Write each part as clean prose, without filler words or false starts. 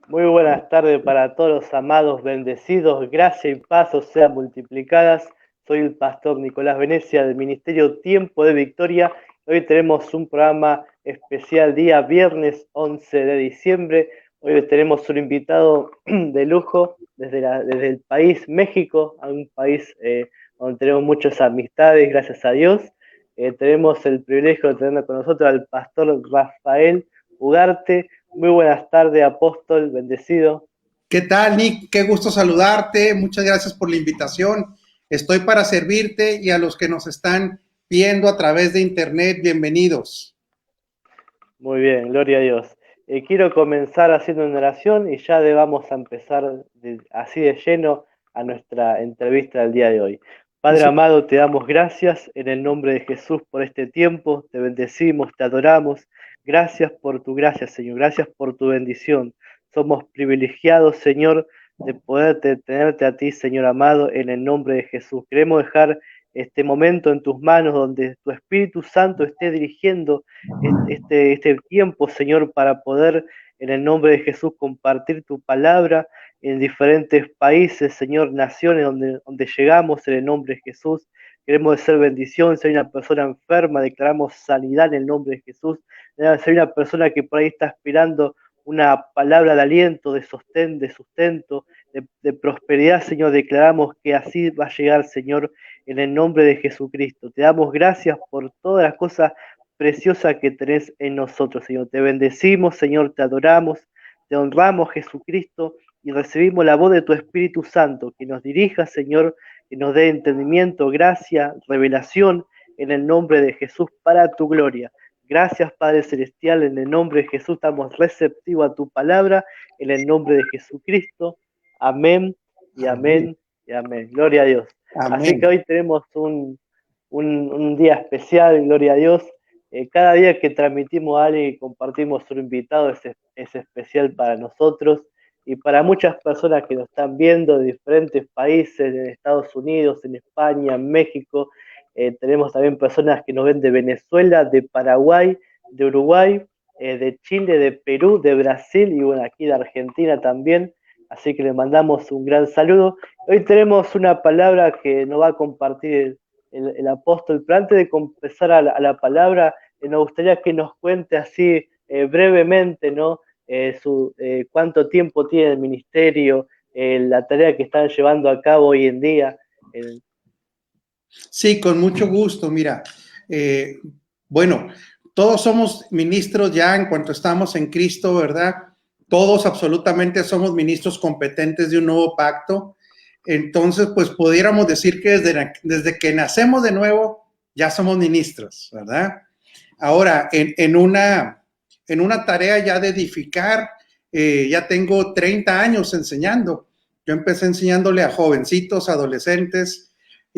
Muy buenas tardes para todos los amados bendecidos, gracia y paz os sean multiplicadas. Soy el pastor Nicolás Venecia del Ministerio Tiempo de Victoria. Hoy tenemos un programa especial día viernes 11 de diciembre. Hoy tenemos un invitado de lujo desde el país México, a un país donde tenemos muchas amistades, gracias a Dios. Tenemos el privilegio de tener con nosotros al pastor Rafael Ugarte. Muy buenas tardes, apóstol, bendecido. ¿Qué tal, Nick? Qué gusto saludarte. Muchas gracias por la invitación. Estoy para servirte y a los que nos están viendo a través de internet, bienvenidos. Muy bien, gloria a Dios. Quiero comenzar haciendo una oración y ya vamos a empezar así de lleno a nuestra entrevista del día de hoy. Padre Sí. amado, te damos gracias en el nombre de Jesús por este tiempo, te bendecimos, te adoramos. Gracias por tu gracia, Señor, gracias por tu bendición. Somos privilegiados, Señor, de poder tenerte a ti, Señor amado, en el nombre de Jesús. Queremos dejar este momento en tus manos donde tu Espíritu Santo esté dirigiendo este tiempo, Señor, para poder en el nombre de Jesús compartir tu palabra en diferentes países, Señor, naciones donde llegamos en el nombre de Jesús. Queremos ser bendición, si hay una persona enferma, declaramos sanidad en el nombre de Jesús. Si hay una persona que por ahí está aspirando una palabra de aliento, de sustento, de prosperidad, Señor, declaramos que así va a llegar, Señor, en el nombre de Jesucristo. Te damos gracias por todas las cosas preciosa que tenés en nosotros, Señor. Te bendecimos, Señor, te adoramos, te honramos, Jesucristo, y recibimos la voz de tu Espíritu Santo, que nos dirija, Señor, que nos dé entendimiento, gracia, revelación, en el nombre de Jesús, para tu gloria. Gracias, Padre Celestial, en el nombre de Jesús estamos receptivos a tu palabra, en el nombre de Jesucristo. Amén y Amén. amén y amén. Gloria a Dios. Así que Amén. hoy tenemos un día especial, gloria a Dios. Cada día que transmitimos a alguien y compartimos un invitado es especial para nosotros y para muchas personas que nos están viendo de diferentes países, en Estados Unidos, en España, en México. Tenemos también personas que nos ven de Venezuela, de Paraguay, de Uruguay, de Chile, de Perú, de Brasil y bueno, aquí de Argentina también. Así que le mandamos un gran saludo. Hoy tenemos una palabra que nos va a compartir el apóstol. Pero antes de empezar a la palabra, nos gustaría que nos cuente así brevemente, ¿no? Cuánto tiempo tiene el ministerio, la tarea que están llevando a cabo hoy en día. Sí, con mucho gusto. Mira, eh, bueno, todos somos ministros ya en cuanto estamos en Cristo, ¿verdad? Todos absolutamente somos ministros competentes de un nuevo pacto. Entonces, pues pudiéramos decir que desde que nacemos de nuevo, ya somos ministros, ¿verdad? Ahora, en una tarea ya de edificar, ya tengo 30 años enseñando. Yo empecé enseñándole a jovencitos, adolescentes,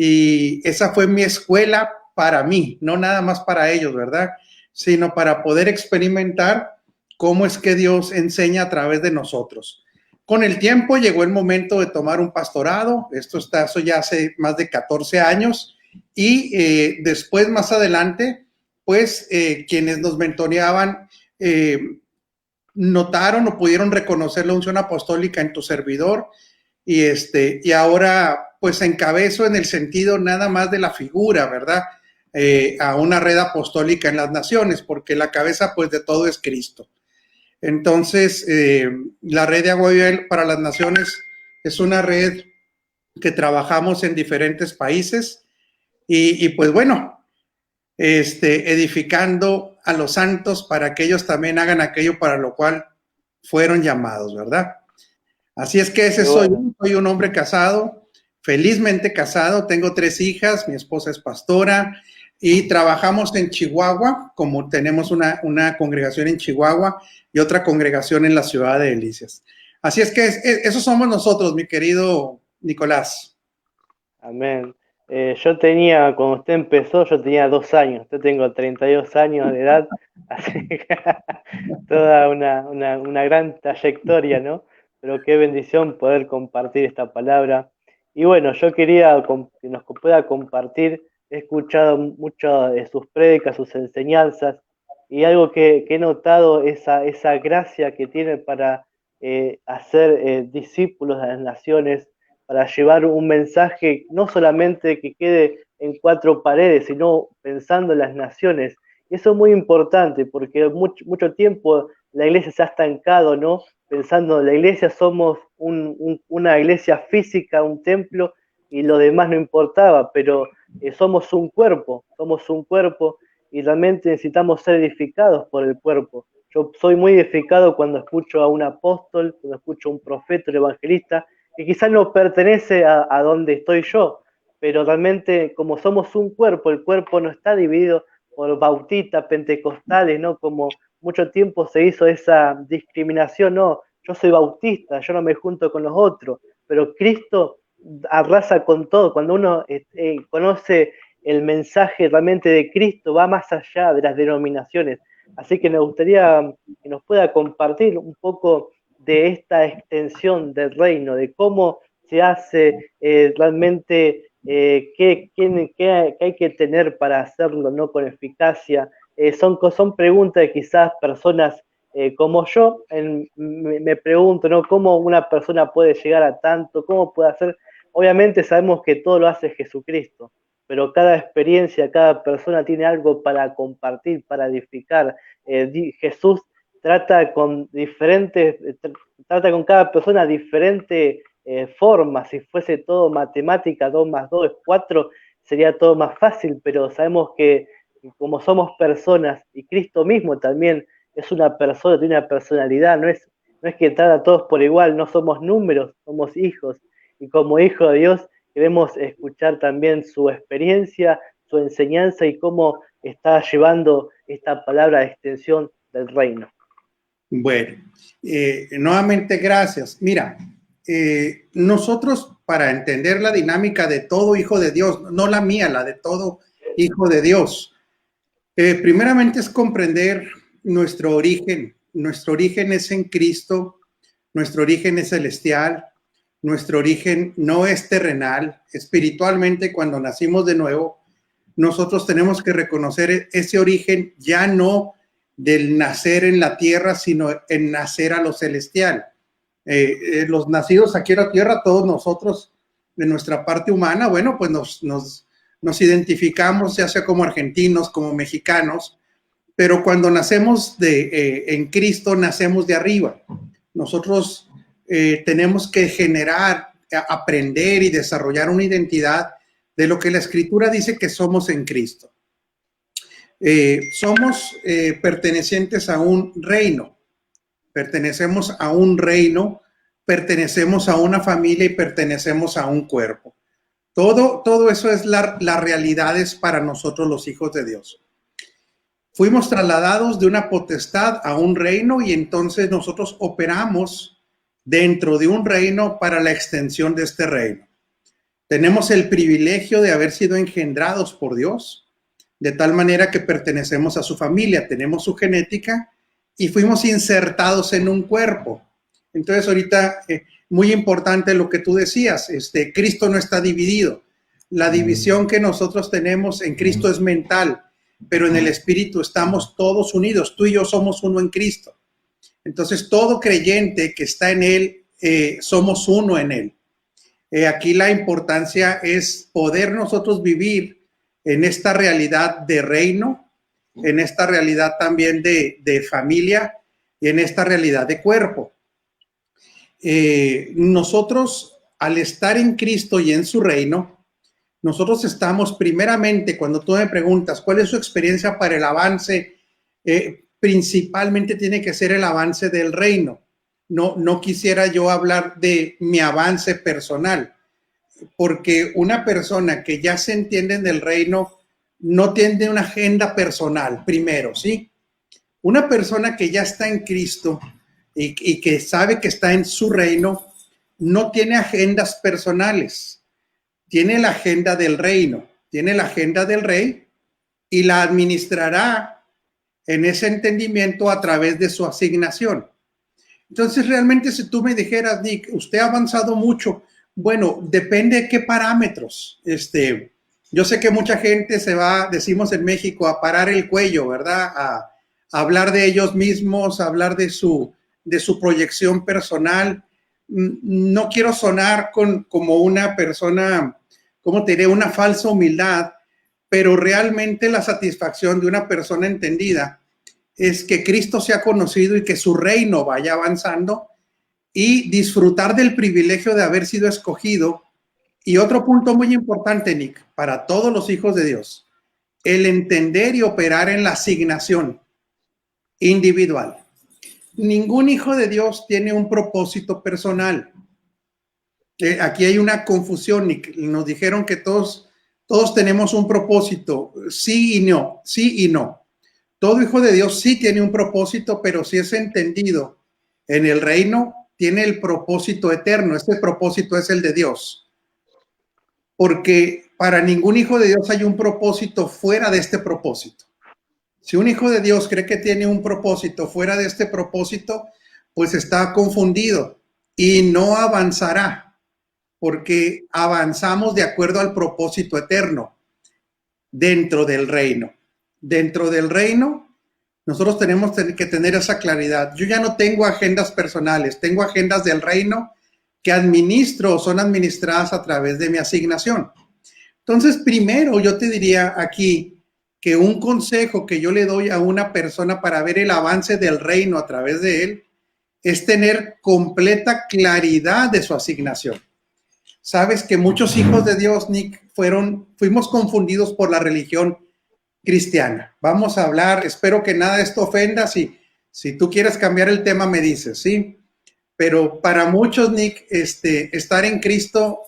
y esa fue mi escuela para mí, no nada más para ellos, ¿verdad? Sino para poder experimentar cómo es que Dios enseña a través de nosotros. Con el tiempo llegó el momento de tomar un pastorado, eso ya hace más de 14 años, y después, más adelante, pues quienes nos mentoreaban notaron o pudieron reconocer la unción apostólica en tu servidor y ahora pues encabezo en el sentido nada más de la figura, ¿verdad? A una red apostólica en las naciones, porque la cabeza pues de todo es Cristo. Entonces, la red de Agua Viva para las Naciones es una red que trabajamos en diferentes países y pues bueno, edificando a los santos para que ellos también hagan aquello para lo cual fueron llamados, ¿verdad? Así es que ese Qué bueno. soy un hombre casado, felizmente casado, tengo 3 hijas, mi esposa es pastora y trabajamos en Chihuahua, como tenemos una congregación en Chihuahua y otra congregación en la ciudad de Delicias. Así es que eso somos nosotros, mi querido Nicolás. Amén. Cuando usted empezó, yo tenía 2 años. Yo tengo 32 años de edad, así que toda una gran trayectoria, ¿no? Pero qué bendición poder compartir esta palabra. Y bueno, yo quería que nos pueda compartir, he escuchado muchas de sus prédicas, sus enseñanzas, y algo que he notado, esa gracia que tiene hacer discípulos de las naciones, para llevar un mensaje no solamente que quede en cuatro paredes, sino pensando en las naciones. Y eso es muy importante porque mucho tiempo la iglesia se ha estancado, ¿no? Pensando, la iglesia somos una iglesia física, un templo, y lo demás no importaba, pero somos un cuerpo y realmente necesitamos ser edificados por el cuerpo. Yo soy muy edificado cuando escucho a un apóstol, cuando escucho a un profeta, un evangelista, que quizás no pertenece a donde estoy yo, pero realmente como somos un cuerpo, el cuerpo no está dividido por bautistas, pentecostales, ¿no? Como mucho tiempo se hizo esa discriminación, no, yo soy bautista, yo no me junto con los otros, pero Cristo arrasa con todo. Cuando uno conoce el mensaje realmente de Cristo, va más allá de las denominaciones. Así que nos gustaría que nos pueda compartir un poco de esta extensión del reino, de cómo se hace realmente, qué hay que tener para hacerlo, ¿no? Con eficacia. Son preguntas que quizás personas como yo me pregunto, ¿no? ¿Cómo una persona puede llegar a tanto? ¿Cómo puede hacer? Obviamente sabemos que todo lo hace Jesucristo, pero cada experiencia, cada persona tiene algo para compartir, para edificar. Jesús trata con trata con cada persona diferente forma. Si fuese todo matemática, 2 más 2 es 4, sería todo más fácil, pero sabemos que como somos personas, y Cristo mismo también es una persona, tiene una personalidad, no es que trata a todos por igual, no somos números, somos hijos, y como hijo de Dios queremos escuchar también su experiencia, su enseñanza y cómo está llevando esta palabra de extensión del reino. Bueno, nuevamente gracias. Mira, nosotros para entender la dinámica de todo hijo de Dios, no la mía, la de todo hijo de Dios, primeramente es comprender nuestro origen. Nuestro origen es en Cristo, nuestro origen es celestial, nuestro origen no es terrenal. Espiritualmente, cuando nacimos de nuevo, nosotros tenemos que reconocer ese origen ya no del nacer en la tierra, sino en nacer a lo celestial. Los nacidos aquí en la tierra, todos nosotros, de nuestra parte humana, bueno, pues nos identificamos ya sea como argentinos, como mexicanos, pero cuando nacemos en Cristo, nacemos de arriba. Nosotros tenemos que generar, aprender y desarrollar una identidad de lo que la Escritura dice que somos en Cristo. Somos pertenecientes a un reino, pertenecemos a un reino, pertenecemos a una familia y pertenecemos a un cuerpo. Todo eso es las realidades para nosotros los hijos de Dios. Fuimos trasladados de una potestad a un reino y entonces nosotros operamos dentro de un reino para la extensión de este reino. Tenemos el privilegio de haber sido engendrados por Dios, de tal manera que pertenecemos a su familia, tenemos su genética y fuimos insertados en un cuerpo. Entonces ahorita, muy importante lo que tú decías, Cristo no está dividido. La división que nosotros tenemos en Cristo es mental, pero en el Espíritu estamos todos unidos. Tú y yo somos uno en Cristo. Entonces todo creyente que está en Él, somos uno en Él. Aquí la importancia es poder nosotros vivir en esta realidad de reino, en esta realidad también de familia y en esta realidad de cuerpo. Nosotros, al estar en Cristo y en su reino, nosotros estamos primeramente, cuando tú me preguntas cuál es su experiencia para el avance, principalmente tiene que ser el avance del reino. No quisiera yo hablar de mi avance personal, porque una persona que ya se entiende en el reino no tiene una agenda personal, primero, ¿sí? Una persona que ya está en Cristo y que sabe que está en su reino, no tiene agendas personales, tiene la agenda del reino, tiene la agenda del rey y la administrará en ese entendimiento a través de su asignación. Entonces, realmente, si tú me dijeras, Nick, usted ha avanzado mucho, bueno, depende de qué parámetros. Yo sé que mucha gente se va, decimos en México, a parar el cuello, ¿verdad? A hablar de ellos mismos, a hablar de su de su proyección personal. No quiero sonar como una persona, ¿cómo te diré? Una falsa humildad, pero realmente la satisfacción de una persona entendida es que Cristo sea conocido y que su reino vaya avanzando y disfrutar del privilegio de haber sido escogido. Y otro punto muy importante, Nick, para todos los hijos de Dios, el entender y operar en la asignación individual. Ningún hijo de Dios tiene un propósito personal. Aquí hay una confusión, Nick. Nos dijeron que todos tenemos un propósito, sí y no, sí y no. Todo hijo de Dios sí tiene un propósito, pero si es entendido en el reino, tiene el propósito eterno. Este propósito es el de Dios. Porque para ningún hijo de Dios hay un propósito fuera de este propósito. Si un hijo de Dios cree que tiene un propósito fuera de este propósito, pues está confundido y no avanzará, porque avanzamos de acuerdo al propósito eterno dentro del reino. Dentro del reino, nosotros tenemos que tener esa claridad. Yo ya no tengo agendas personales, tengo agendas del reino que administro o son administradas a través de mi asignación. Entonces, primero yo te diría aquí que un consejo que yo le doy a una persona para ver el avance del reino a través de él es tener completa claridad de su asignación. Sabes que muchos hijos de Dios, Nick, fuimos confundidos por la religión cristiana. Vamos a hablar, espero que nada de esto ofenda. Si tú quieres cambiar el tema, me dices, ¿sí? Pero para muchos, Nick, estar en Cristo,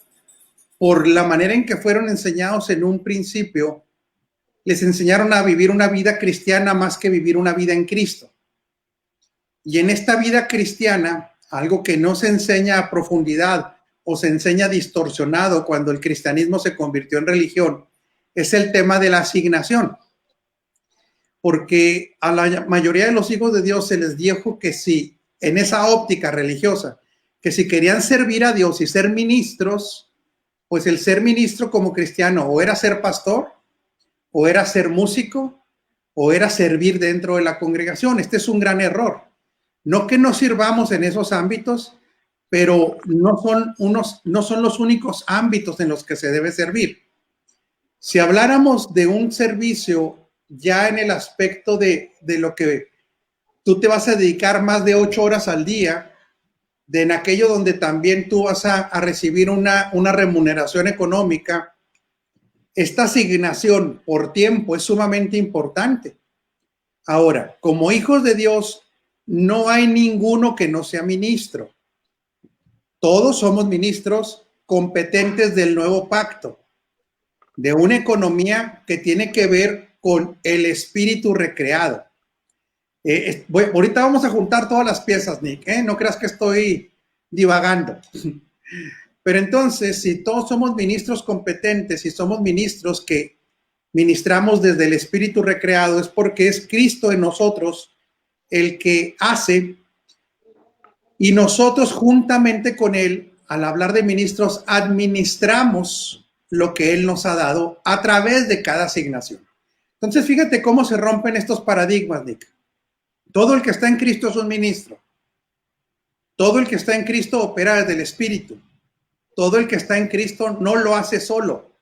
por la manera en que fueron enseñados en un principio, les enseñaron a vivir una vida cristiana más que vivir una vida en Cristo. Y en esta vida cristiana, algo que no se enseña a profundidad o se enseña distorsionado cuando el cristianismo se convirtió en religión, es el tema de la asignación. Porque a la mayoría de los hijos de Dios se les dijo que si, en esa óptica religiosa, que si querían servir a Dios y ser ministros, pues el ser ministro como cristiano o era ser pastor, o era ser músico, o era servir dentro de la congregación. Este es un gran error. No que no sirvamos en esos ámbitos, pero no son los únicos ámbitos en los que se debe servir. Si habláramos de un servicio ya en el aspecto de lo que tú te vas a dedicar más de 8 horas al día, de en aquello donde también tú vas a recibir una remuneración económica, esta asignación por tiempo es sumamente importante. Ahora, como hijos de Dios, no hay ninguno que no sea ministro. Todos somos ministros competentes del nuevo pacto, de una economía que tiene que ver con el espíritu recreado. Ahorita vamos a juntar todas las piezas, Nick, no creas que estoy divagando. Pero entonces, si todos somos ministros competentes y somos ministros que ministramos desde el espíritu recreado, es porque es Cristo en nosotros el que hace, y nosotros juntamente con él, al hablar de ministros, administramos lo que él nos ha dado a través de cada asignación. Entonces, fíjate cómo se rompen estos paradigmas, Nick. Todo el que está en Cristo es un ministro. Todo el que está en Cristo opera desde el espíritu. Todo el que está en Cristo no lo hace solo,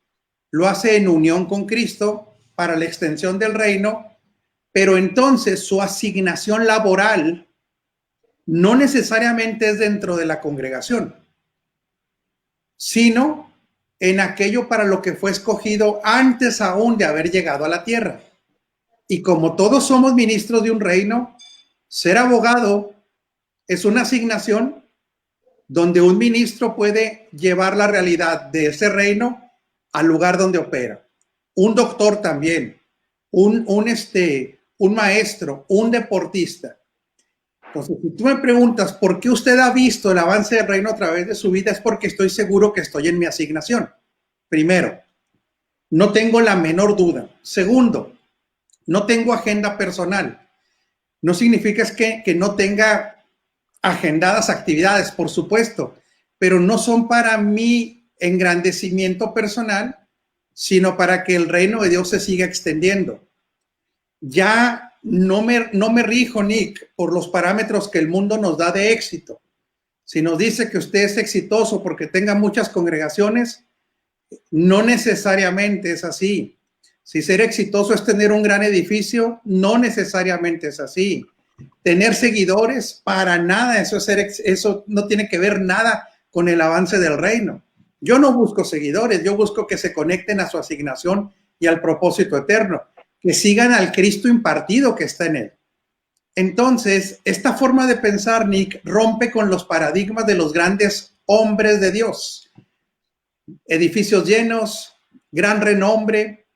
lo hace en unión con Cristo para la extensión del reino, pero entonces su asignación laboral no necesariamente es dentro de la congregación, sino en aquello para lo que fue escogido antes aún de haber llegado a la tierra. Y como todos somos ministros de un reino, ser abogado es una asignación donde un ministro puede llevar la realidad de ese reino al lugar donde opera. Un doctor también, un maestro, un deportista. Entonces, si tú me preguntas por qué usted ha visto el avance del reino a través de su vida, es porque estoy seguro que estoy en mi asignación. Primero, no tengo la menor duda. Segundo, no tengo agenda personal. No significa que no tenga agendadas actividades, por supuesto, pero no son para mi engrandecimiento personal, sino para que el reino de Dios se siga extendiendo. Ya no me rijo, Nick, por los parámetros que el mundo nos da de éxito. Si nos dice que usted es exitoso porque tenga muchas congregaciones, no necesariamente es así. Si ser exitoso es tener un gran edificio, no necesariamente es así. Tener seguidores, para nada, eso no tiene que ver nada con el avance del reino. Yo no busco seguidores, yo busco que se conecten a su asignación y al propósito eterno, que sigan al Cristo impartido que está en él. Entonces, esta forma de pensar, Nick, rompe con los paradigmas de los grandes hombres de Dios. Edificios llenos, gran renombre,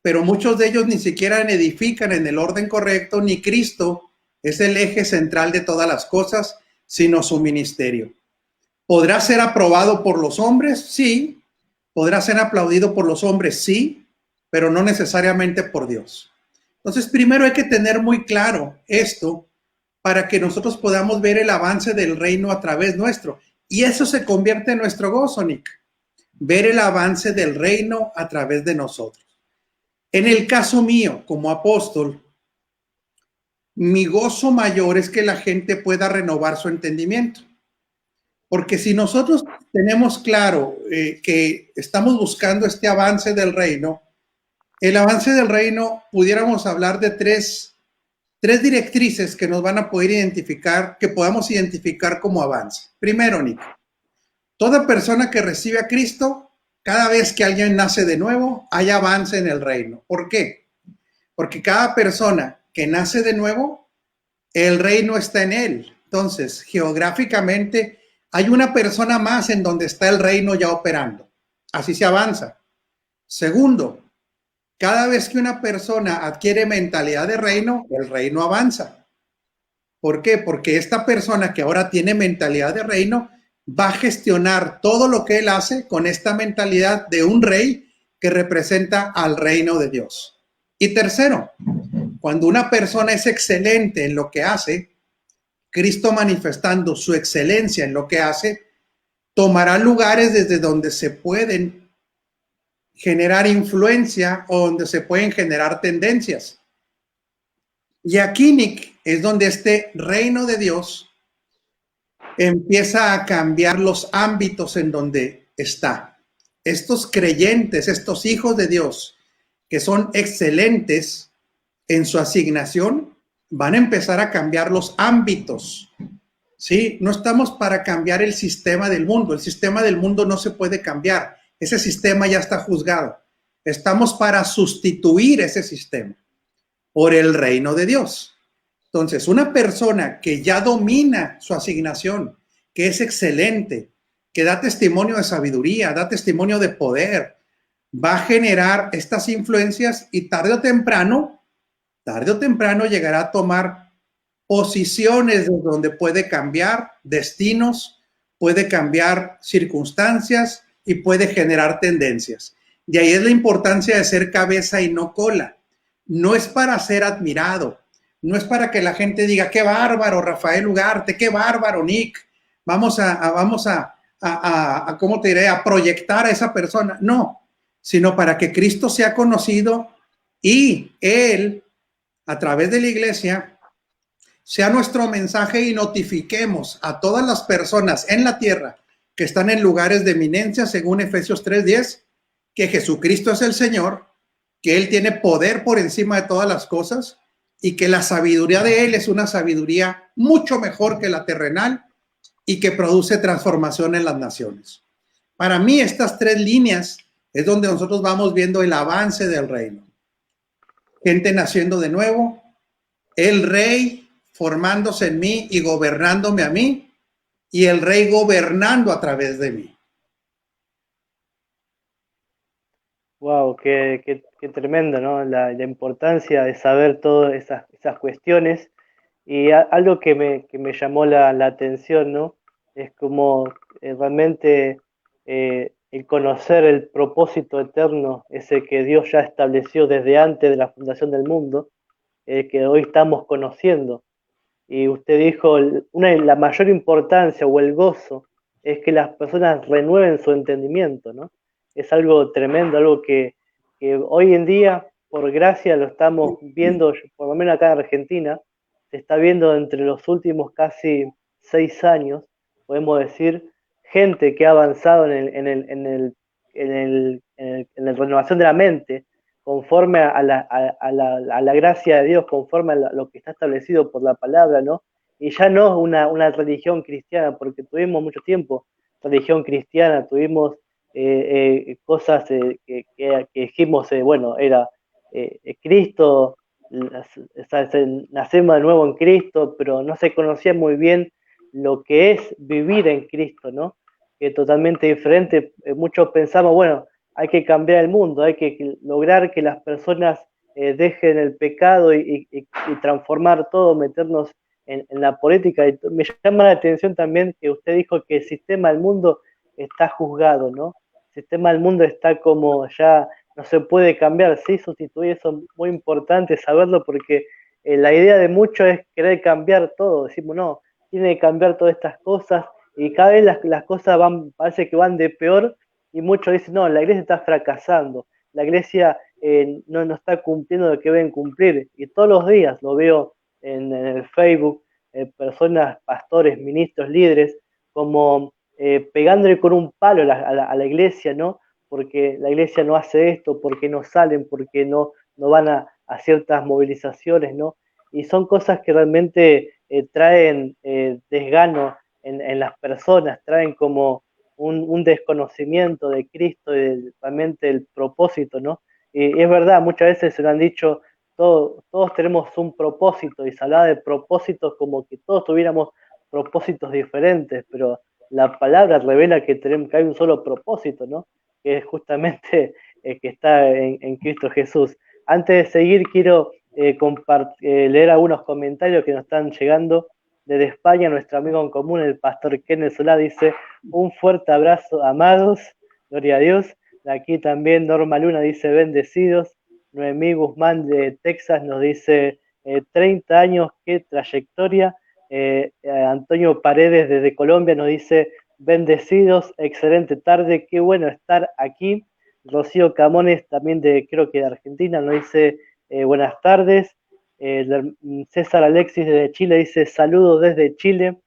pero muchos de ellos ni siquiera edifican en el orden correcto, ni Cristo es el eje central de todas las cosas, sino su ministerio. ¿Podrá ser aprobado por los hombres? Sí. ¿Podrá ser aplaudido por los hombres? Sí, pero no necesariamente por Dios. Entonces, primero hay que tener muy claro esto para que nosotros podamos ver el avance del reino a través nuestro. Y eso se convierte en nuestro gozo, Nick. Ver el avance del reino a través de nosotros. En el caso mío, como apóstol, mi gozo mayor es que la gente pueda renovar su entendimiento. Porque si nosotros tenemos claro que estamos buscando este avance del reino, el avance del reino pudiéramos hablar de tres directrices que nos van a poder identificar, que podamos identificar como avance. Primero, Nico, toda persona que recibe a Cristo, cada vez que alguien nace de nuevo, hay avance en el reino. ¿Por qué? Porque cada persona que nace de nuevo, el reino está en él. Entonces, geográficamente, hay una persona más en donde está el reino ya operando. Así se avanza. Segundo, cada vez que una persona adquiere mentalidad de reino, el reino avanza. ¿Por qué? Porque esta persona que ahora tiene mentalidad de reino va a gestionar todo lo que él hace con esta mentalidad de un rey que representa al reino de Dios. Y tercero, cuando una persona es excelente en lo que hace, Cristo manifestando su excelencia en lo que hace, tomará lugares desde donde se pueden generar influencia o donde se pueden generar tendencias. Y aquí, Nick, es donde este reino de Dios empieza a cambiar los ámbitos en donde está. Estos creyentes, estos hijos de Dios, que son excelentes en su asignación, van a empezar a cambiar los ámbitos. ¿Sí? No estamos para cambiar el sistema del mundo. El sistema del mundo no se puede cambiar. Ese sistema ya está juzgado. Estamos para sustituir ese sistema por el reino de Dios. Entonces, una persona que ya domina su asignación, que es excelente, que da testimonio de sabiduría, da testimonio de poder, va a generar estas influencias y tarde o temprano llegará a tomar posiciones donde puede cambiar destinos, puede cambiar circunstancias y puede generar tendencias. Y ahí es la importancia de ser cabeza y no cola. No es para ser admirado, no es para que la gente diga, qué bárbaro Rafael Ugarte, qué bárbaro Nick, vamos a ¿cómo te diré? A proyectar a esa persona. No, sino para que Cristo sea conocido y Él, a través de la iglesia, sea nuestro mensaje y notifiquemos a todas las personas en la tierra que están en lugares de eminencia, según Efesios 3:10, que Jesucristo es el Señor, que Él tiene poder por encima de todas las cosas y que la sabiduría de Él es una sabiduría mucho mejor que la terrenal y que produce transformación en las naciones. Para mí, estas tres líneas es donde nosotros vamos viendo el avance del reino. Gente naciendo de nuevo, el rey formándose en mí y gobernándome a mí, y el rey gobernando a través de mí. Wow, qué tremendo, ¿no? La importancia de saber todas esas cuestiones. Y algo que me llamó la atención, ¿no? Es como realmente el conocer el propósito eterno, ese que Dios ya estableció desde antes de la fundación del mundo, que hoy estamos conociendo. Y usted dijo, la mayor importancia o el gozo es que las personas renueven su entendimiento, ¿no? Es algo tremendo, algo que hoy en día por gracia lo estamos viendo, por lo menos acá en Argentina, se está viendo entre los últimos casi 6 años, podemos decir, gente que ha avanzado en la renovación de la mente, conforme a la gracia de Dios, conforme a lo que está establecido por la palabra, ¿no? Y ya no una religión cristiana, porque tuvimos mucho tiempo religión cristiana, tuvimos cosas que dijimos, bueno, era Cristo, nacemos de nuevo en Cristo, pero no se conocía muy bien lo que es vivir en Cristo, ¿no? Que es totalmente diferente. Muchos pensamos, bueno, hay que cambiar el mundo, hay que lograr que las personas dejen el pecado y transformar todo, meternos en la política. Y me llama la atención también que usted dijo que el sistema del mundo está juzgado, ¿no? El sistema del mundo está como ya no se puede cambiar, sí, sustituir, eso es muy importante saberlo porque la idea de muchos es querer cambiar todo, decimos, no, tiene que cambiar todas estas cosas y cada vez las cosas van, parece que van de peor y muchos dicen, no, la iglesia está fracasando, la iglesia no está cumpliendo lo que deben cumplir y todos los días lo veo en el Facebook, personas, pastores, ministros, líderes, como pegándole con un palo a la iglesia, ¿no? Porque la iglesia no hace esto, porque no salen, porque no van a ciertas movilizaciones, ¿no? Y son cosas que realmente traen desgano en las personas, traen como un desconocimiento de Cristo y realmente el propósito, ¿no? Y es verdad, muchas veces se lo han dicho, todos tenemos un propósito y se hablaba de propósitos como que todos tuviéramos propósitos diferentes, pero la palabra revela que hay un solo propósito, ¿no? Que es justamente el que está en Cristo Jesús. Antes de seguir, quiero leer algunos comentarios que nos están llegando desde España. Nuestro amigo en común, el pastor Kenneth Solá, dice: un fuerte abrazo, amados, gloria a Dios. De aquí también Norma Luna dice: bendecidos. Noemí Guzmán de Texas nos dice: 30 años, qué trayectoria. Antonio Paredes desde Colombia nos dice: bendecidos, excelente tarde, qué bueno estar aquí. Rocío Camones, también creo que de Argentina, nos dice buenas tardes. César Alexis desde Chile dice: saludos desde Chile.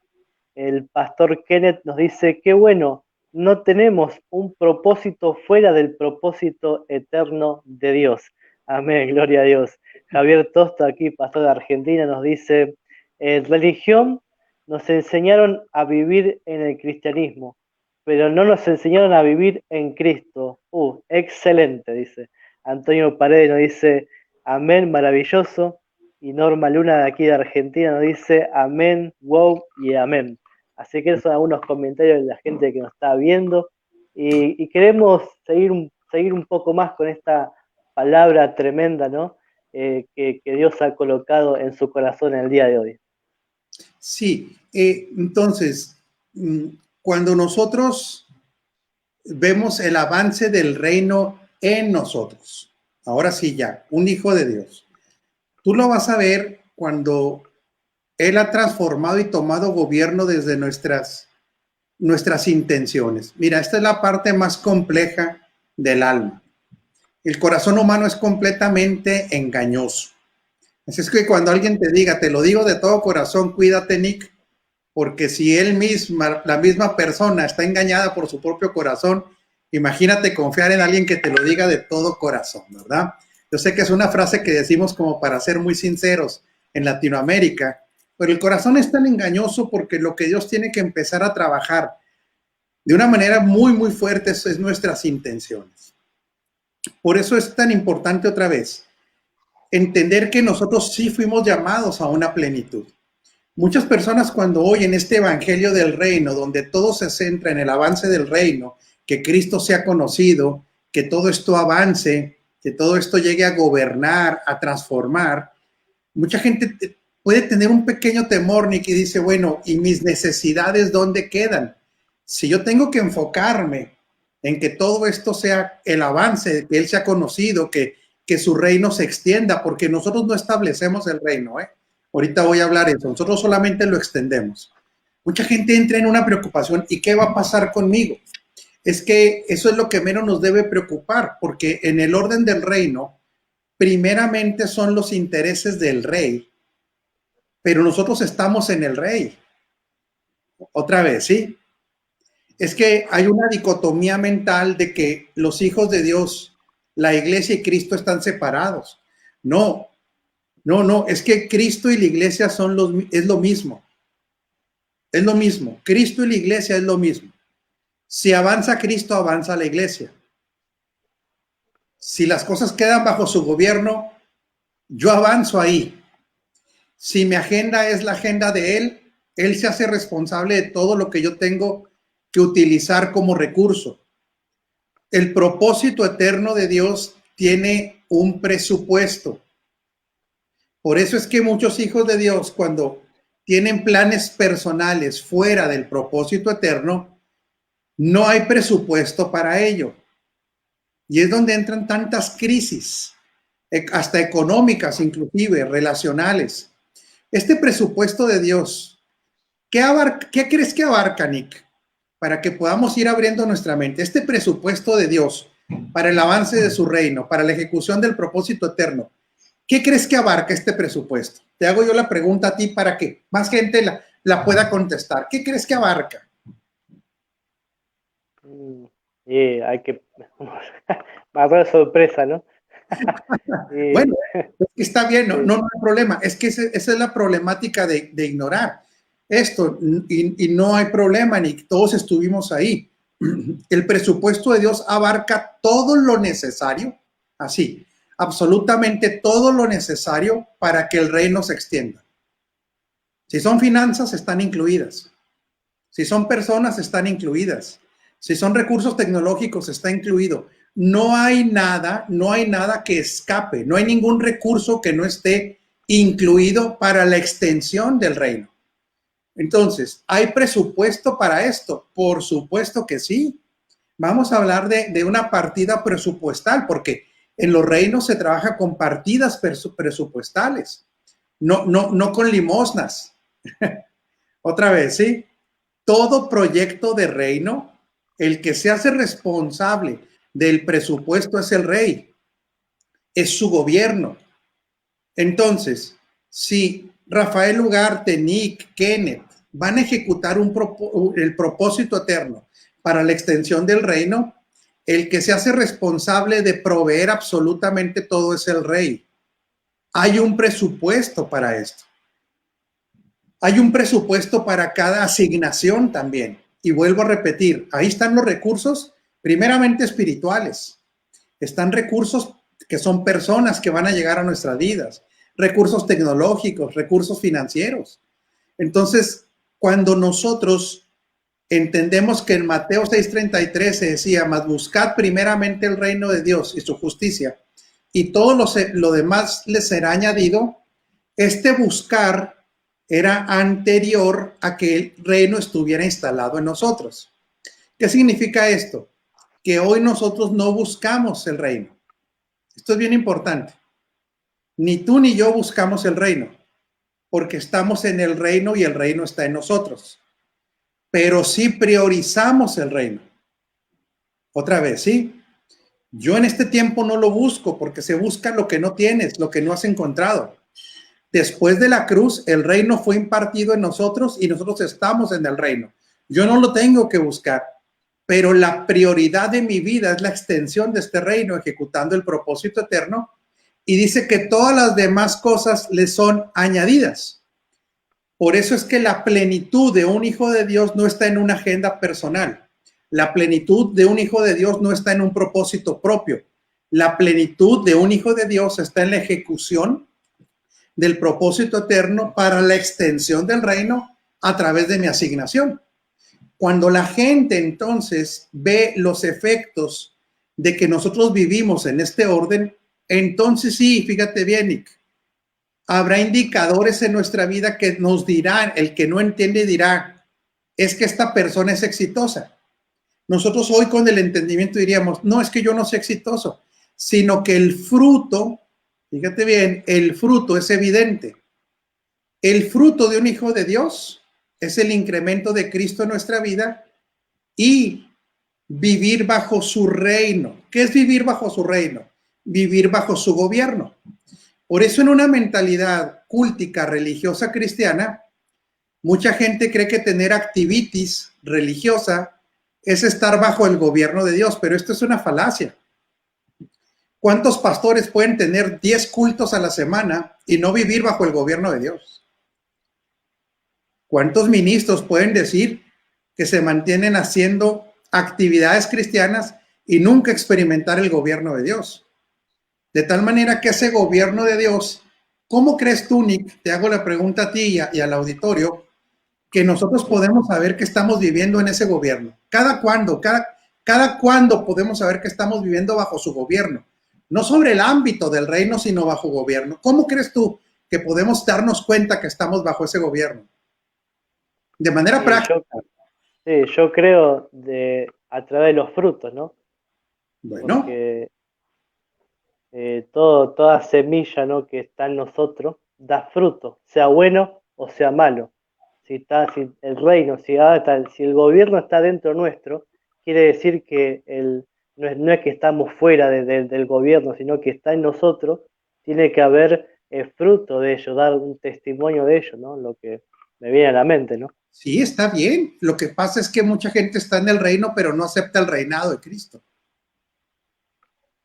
El pastor Kenneth nos dice: qué bueno, no tenemos un propósito fuera del propósito eterno de Dios. Amén, gloria a Dios. Javier Tosta, aquí, pastor de Argentina, nos dice: religión, nos enseñaron a vivir en el cristianismo, pero no nos enseñaron a vivir en Cristo. Excelente, dice. Antonio Paredes nos dice: amén, maravilloso. Y Norma Luna de aquí de Argentina nos dice: amén, wow y amén. Así que esos son algunos comentarios de la gente que nos está viendo y queremos seguir un poco más con esta palabra tremenda, ¿no? Que Dios ha colocado en su corazón en el día de hoy. Sí, entonces, cuando nosotros vemos el avance del reino en nosotros, ahora sí ya, un hijo de Dios, tú lo vas a ver cuando Él ha transformado y tomado gobierno desde nuestras intenciones. Mira, esta es la parte más compleja del alma. El corazón humano es completamente engañoso. Así es que cuando alguien te diga, te lo digo de todo corazón, cuídate, Nick, porque si la misma persona está engañada por su propio corazón, imagínate confiar en alguien que te lo diga de todo corazón, ¿verdad? Yo sé que es una frase que decimos como para ser muy sinceros en Latinoamérica, pero el corazón es tan engañoso porque lo que Dios tiene que empezar a trabajar de una manera muy, muy fuerte es nuestras intenciones. Por eso es tan importante otra vez entender que nosotros sí fuimos llamados a una plenitud. Muchas personas cuando oyen este evangelio del reino, donde todo se centra en el avance del reino, que Cristo sea conocido, que todo esto avance, que todo esto llegue a gobernar, a transformar, mucha gente puede tener un pequeño temor, Nick, y dice, bueno, ¿y mis necesidades dónde quedan? Si yo tengo que enfocarme en que todo esto sea el avance, que Él sea conocido, que su reino se extienda, porque nosotros no establecemos el reino, Ahorita voy a hablar de eso, nosotros solamente lo extendemos. Mucha gente entra en una preocupación, ¿y qué va a pasar conmigo? Es que eso es lo que menos nos debe preocupar, porque en el orden del reino, primeramente son los intereses del rey, pero nosotros estamos en el rey. Otra vez, ¿sí? Es que hay una dicotomía mental de que los hijos de Dios, la iglesia y Cristo están separados. No, no, es que Cristo y la iglesia es lo mismo. Es lo mismo. Cristo y la iglesia es lo mismo. Si avanza Cristo, avanza la iglesia. Si las cosas quedan bajo su gobierno, yo avanzo ahí. Si mi agenda es la agenda de Él se hace responsable de todo lo que yo tengo que utilizar como recurso. El propósito eterno de Dios tiene un presupuesto. Por eso es que muchos hijos de Dios, cuando tienen planes personales fuera del propósito eterno, no hay presupuesto para ello. Y es donde entran tantas crisis, hasta económicas, inclusive relacionales. Este presupuesto de Dios, ¿qué crees que abarca, Nick? Para que podamos ir abriendo nuestra mente. Este presupuesto de Dios para el avance de su reino, para la ejecución del propósito eterno, ¿qué crees que abarca este presupuesto? Te hago yo la pregunta a ti para que más gente la pueda contestar. ¿Qué crees que abarca? Hay que... Va a ser sorpresa, ¿no? Bueno, es que está bien, no hay problema. Es que esa es la problemática de ignorar esto y no hay problema, ni todos estuvimos ahí. El presupuesto de Dios abarca todo lo necesario, así, absolutamente todo lo necesario para que el reino se extienda. Si son finanzas, están incluidas. Si son personas, están incluidas. Si son recursos tecnológicos, está incluido. No hay nada que escape. No hay ningún recurso que no esté incluido para la extensión del reino. Entonces, ¿hay presupuesto para esto? Por supuesto que sí. Vamos a hablar de una partida presupuestal, porque en los reinos se trabaja con partidas presupuestales, no con limosnas. Otra vez, ¿sí? Todo proyecto de reino, el que se hace responsable del presupuesto es el rey, es su gobierno. Entonces, si Rafael Ugarte, Nick, Kenneth van a ejecutar el propósito eterno para la extensión del reino, el que se hace responsable de proveer absolutamente todo es el rey. Hay un presupuesto para esto. Hay un presupuesto para cada asignación también. Y vuelvo a repetir, ahí están los recursos primeramente espirituales. Están recursos que son personas que van a llegar a nuestras vidas, recursos tecnológicos, recursos financieros. Entonces, cuando nosotros entendemos que en Mateo 6:33 se decía, mas buscad primeramente el reino de Dios y su justicia, y todo lo demás les será añadido, este buscar era anterior a que el reino estuviera instalado en nosotros. ¿Qué significa esto? Que hoy nosotros no buscamos el reino. Esto es bien importante. Ni tú ni yo buscamos el reino, porque estamos en el reino y el reino está en nosotros. Pero sí priorizamos el reino. Otra vez, ¿sí? Yo en este tiempo no lo busco porque se busca lo que no tienes, lo que no has encontrado. Después de la cruz, el reino fue impartido en nosotros y nosotros estamos en el reino. Yo no lo tengo que buscar, pero la prioridad de mi vida es la extensión de este reino, ejecutando el propósito eterno. Y dice que todas las demás cosas le son añadidas. Por eso es que la plenitud de un hijo de Dios no está en una agenda personal. La plenitud de un hijo de Dios no está en un propósito propio. La plenitud de un hijo de Dios está en la ejecución del propósito eterno para la extensión del reino a través de mi asignación. Cuando la gente entonces ve los efectos de que nosotros vivimos en este orden, entonces sí, fíjate bien, Nick, habrá indicadores en nuestra vida que nos dirán, el que no entiende dirá, es que esta persona es exitosa. Nosotros hoy con el entendimiento diríamos, no, es que yo no soy exitoso, sino que el fruto, fíjate bien, el fruto es evidente. El fruto de un hijo de Dios es el incremento de Cristo en nuestra vida y vivir bajo su reino. ¿Qué es vivir bajo su reino? vivir bajo su gobierno. Por eso en una mentalidad cúltica, religiosa, cristiana, mucha gente cree que tener activities religiosa es estar bajo el gobierno de Dios, pero esto es una falacia. ¿Cuántos pastores pueden tener 10 cultos a la semana y no vivir bajo el gobierno de Dios? ¿Cuántos ministros pueden decir que se mantienen haciendo actividades cristianas y nunca experimentar el gobierno de Dios? De tal manera que ese gobierno de Dios, ¿cómo crees tú, Nick? Te hago la pregunta a ti y al auditorio, que nosotros podemos saber que estamos viviendo en ese gobierno. ¿Cada cuándo podemos saber que estamos viviendo bajo su gobierno? No sobre el ámbito del reino, sino bajo gobierno. ¿Cómo crees tú que podemos darnos cuenta que estamos bajo ese gobierno? De manera práctica. Yo creo a través de los frutos, ¿no? Bueno. Porque toda semilla, ¿no?, que está en nosotros da fruto, sea bueno o sea malo. Si el reino, si el gobierno está dentro nuestro, quiere decir que no es que estamos fuera del gobierno, sino que está en nosotros. Tiene que haber fruto de ello, dar un testimonio de ello, ¿no? Lo que me viene a la mente, ¿no? Sí, está bien. Lo que pasa es que mucha gente está en el reino, pero no acepta el reinado de Cristo.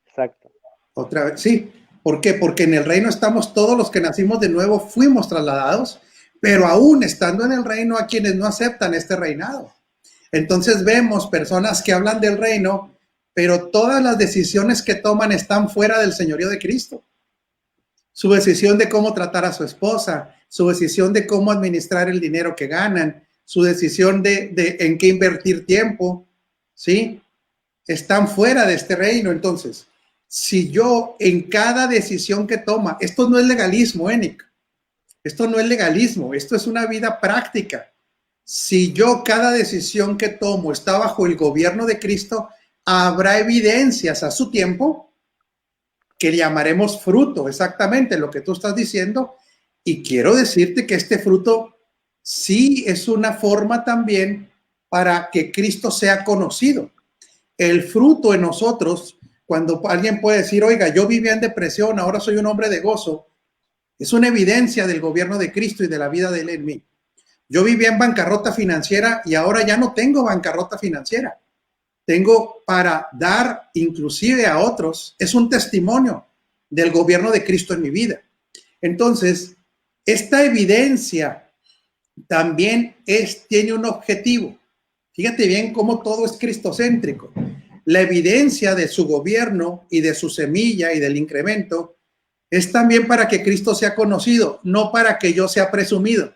Exacto. Otra vez, sí. ¿Por qué? Porque en el reino estamos todos los que nacimos de nuevo, fuimos trasladados, pero aún estando en el reino a quienes no aceptan este reinado. Entonces vemos personas que hablan del reino, pero todas las decisiones que toman están fuera del señorío de Cristo. Su decisión de cómo tratar a su esposa, su decisión de cómo administrar el dinero que ganan, su decisión de en qué invertir tiempo, ¿sí? Están fuera de este reino. Entonces, si yo en cada decisión que toma, esto no es legalismo, Nick, esto no es legalismo, esto es una vida práctica. Si yo cada decisión que tomo está bajo el gobierno de Cristo, habrá evidencias a su tiempo que llamaremos fruto, exactamente lo que tú estás diciendo. Y quiero decirte que este fruto sí es una forma también para que Cristo sea conocido. El fruto en nosotros, cuando alguien puede decir, oiga, yo vivía en depresión, ahora soy un hombre de gozo, es una evidencia del gobierno de Cristo y de la vida de Él en mí. Yo vivía en bancarrota financiera y ahora ya no tengo bancarrota financiera. Tengo para dar inclusive a otros. Es un testimonio del gobierno de Cristo en mi vida. Entonces, esta evidencia también tiene un objetivo. Fíjate bien cómo todo es cristocéntrico. La evidencia de su gobierno y de su semilla y del incremento es también para que Cristo sea conocido, no para que yo sea presumido.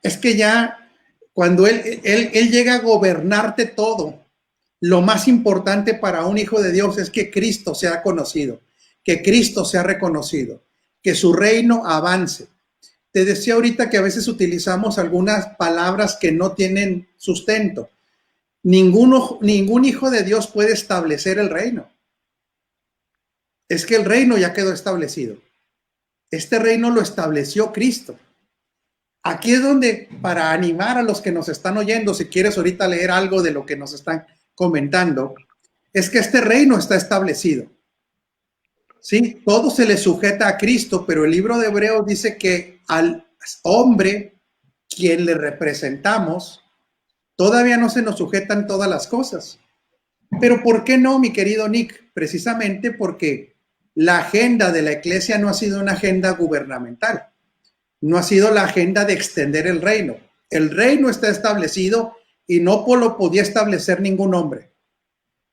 Es que ya cuando él llega a gobernarte todo, lo más importante para un hijo de Dios es que Cristo sea conocido, que Cristo sea reconocido, que su reino avance. Te decía ahorita que a veces utilizamos algunas palabras que no tienen sustento. Ningún hijo de Dios puede establecer el reino. Es que el reino ya quedó establecido. Este reino lo estableció Cristo. Aquí es donde, para animar a los que nos están oyendo, si quieres ahorita leer algo de lo que nos están comentando, es que este reino está establecido. Sí, todo se le sujeta a Cristo, pero el libro de Hebreos dice que al hombre, quien le representamos, todavía no se nos sujetan todas las cosas. Pero ¿por qué no, mi querido Nick? Precisamente porque la agenda de la iglesia no ha sido una agenda gubernamental. No ha sido la agenda de extender el reino. El reino está establecido y no lo podía establecer ningún hombre.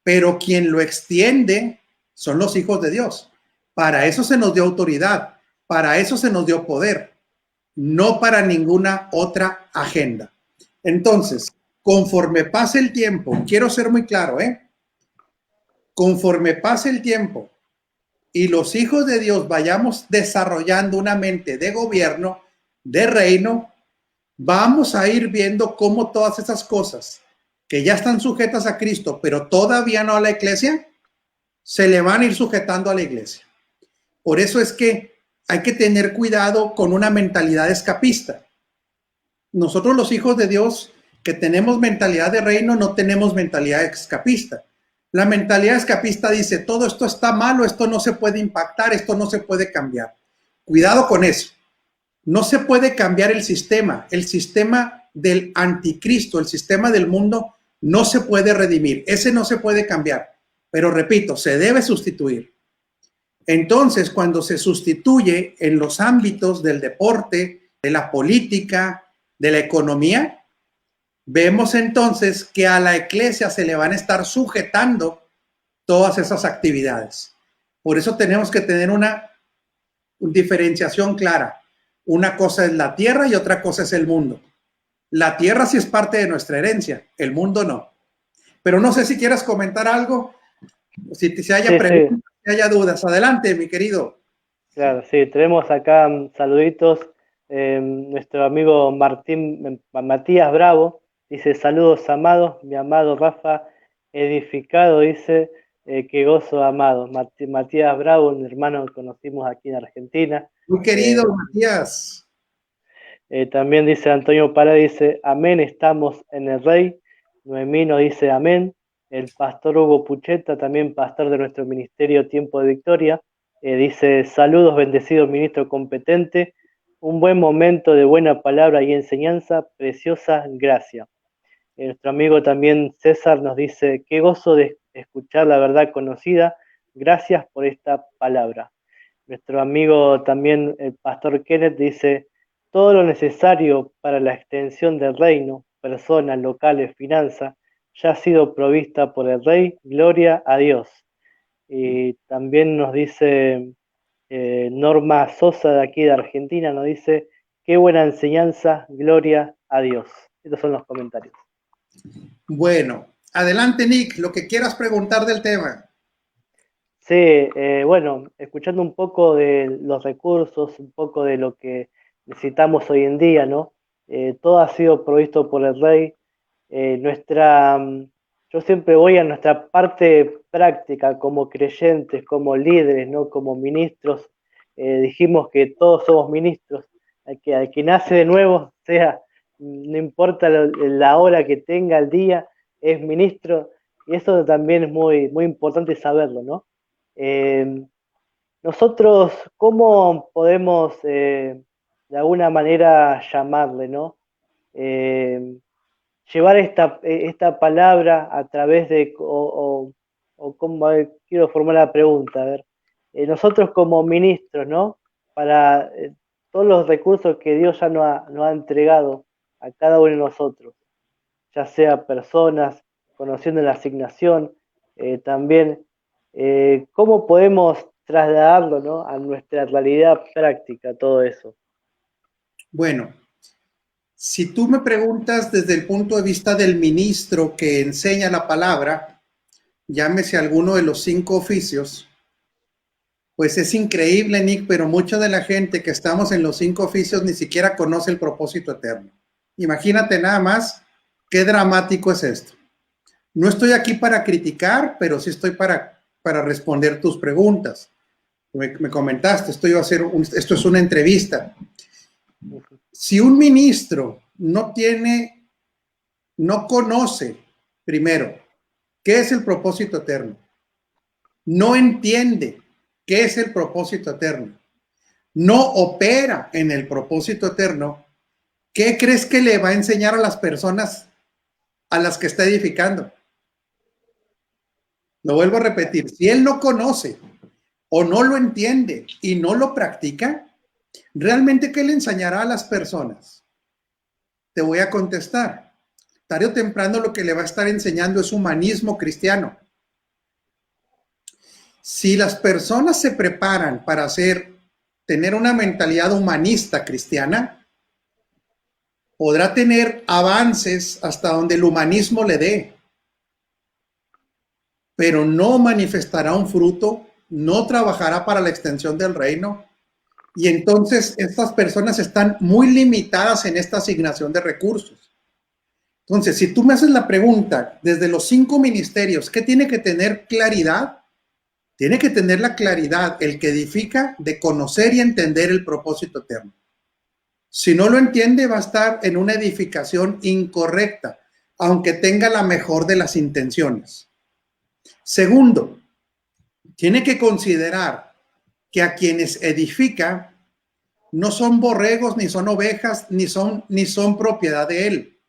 Pero quien lo extiende son los hijos de Dios. Para eso se nos dio autoridad, para eso se nos dio poder, no para ninguna otra agenda. Entonces, conforme pase el tiempo, quiero ser muy claro, conforme pase el tiempo y los hijos de Dios vayamos desarrollando una mente de gobierno, de reino, vamos a ir viendo cómo todas esas cosas que ya están sujetas a Cristo, pero todavía no a la iglesia, se le van a ir sujetando a la iglesia. Por eso es que hay que tener cuidado con una mentalidad escapista. Nosotros los hijos de Dios que tenemos mentalidad de reino no tenemos mentalidad escapista. La mentalidad escapista dice, todo esto está malo, esto no se puede impactar, esto no se puede cambiar. Cuidado con eso. No se puede cambiar el sistema del anticristo, el sistema del mundo, no se puede redimir, ese no se puede cambiar, pero repito, se debe sustituir. Entonces, cuando se sustituye en los ámbitos del deporte, de la política, de la economía, vemos entonces que a la iglesia se le van a estar sujetando todas esas actividades. Por eso tenemos que tener una diferenciación clara. Una cosa es la tierra y otra cosa es el mundo. La tierra sí es parte de nuestra herencia, el mundo no. Pero no sé si quieras comentar algo, si haya preguntas, si haya dudas. Adelante, mi querido. Claro, sí, tenemos acá saluditos. Nuestro amigo Matías Bravo dice: saludos amados, mi amado Rafa, edificado, dice, qué gozo amado. Matías Bravo, un hermano que conocimos aquí en Argentina. Muy querido, Matías. También dice Antonio Pará, dice: amén, estamos en el Rey. Noemí nos dice amén. El pastor Hugo Pucheta, también pastor de nuestro ministerio Tiempo de Victoria, dice: saludos, bendecido ministro competente, un buen momento de buena palabra y enseñanza, preciosa gracia. Nuestro amigo también César nos dice: qué gozo de escuchar la verdad conocida, gracias por esta palabra. Nuestro amigo también el pastor Kenneth dice: todo lo necesario para la extensión del reino, personas, locales, finanzas, ya ha sido provista por el Rey, gloria a Dios. Y también nos dice Norma Sosa de aquí de Argentina, nos dice: qué buena enseñanza, gloria a Dios. Estos son los comentarios. Bueno, adelante, Nick, lo que quieras preguntar del tema. Sí, bueno, escuchando un poco de los recursos, un poco de lo que necesitamos hoy en día, ¿no? Todo ha sido provisto por el Rey. Yo siempre voy a nuestra parte práctica como creyentes, como líderes, ¿no? Como ministros. Dijimos que todos somos ministros. Al que nace de nuevo, sea, no importa la hora que tenga, el día, es ministro. Y eso también es muy, muy importante saberlo, ¿no? Nosotros, ¿cómo podemos de alguna manera llamarle, ¿no? Llevar esta palabra a través de, o cómo, a ver, quiero formar la pregunta, a ver, nosotros como ministros, ¿no? Para todos los recursos que Dios ya nos ha entregado a cada uno de nosotros, ya sea personas, conociendo la asignación, también cómo podemos trasladarlo, ¿no? A nuestra realidad práctica, todo eso. Bueno, si tú me preguntas desde el punto de vista del ministro que enseña la palabra, llámese alguno de los 5 oficios, pues es increíble, Nick, pero mucha de la gente que estamos en los 5 oficios ni siquiera conoce el propósito eterno. Imagínate nada más qué dramático es esto. No estoy aquí para criticar, pero sí estoy para responder tus preguntas. Me comentaste, esto es una entrevista. Si un ministro no conoce, primero, qué es el propósito eterno, no entiende qué es el propósito eterno, no opera en el propósito eterno, ¿qué crees que le va a enseñar a las personas a las que está edificando? Lo vuelvo a repetir, si él no conoce o no lo entiende y no lo practica, ¿realmente qué le enseñará a las personas? Te voy a contestar. Tarde o temprano lo que le va a estar enseñando es humanismo cristiano. Si las personas se preparan para tener una mentalidad humanista cristiana, podrá tener avances hasta donde el humanismo le dé, pero no manifestará un fruto, no trabajará para la extensión del reino. Y entonces estas personas están muy limitadas en esta asignación de recursos. Entonces, si tú me haces la pregunta desde los 5 ministerios, ¿qué tiene que tener claridad? Tiene que tener la claridad, el que edifica, de conocer y entender el propósito eterno. Si no lo entiende, va a estar en una edificación incorrecta, aunque tenga la mejor de las intenciones. Segundo, tiene que considerar que a quienes edifica no son borregos, ni son ovejas, ni son propiedad de él.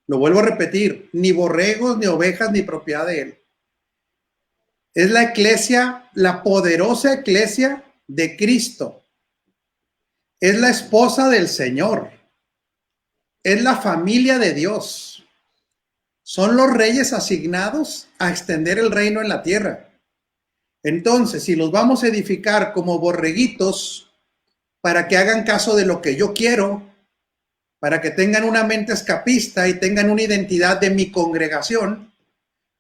Lo vuelvo a repetir, ni borregos, ni ovejas, ni propiedad de él. Es la iglesia, la poderosa iglesia de Cristo. Es la esposa del Señor. Es la familia de Dios. Son los reyes asignados a extender el reino en la tierra. Entonces, si los vamos a edificar como borreguitos para que hagan caso de lo que yo quiero, para que tengan una mente escapista y tengan una identidad de mi congregación,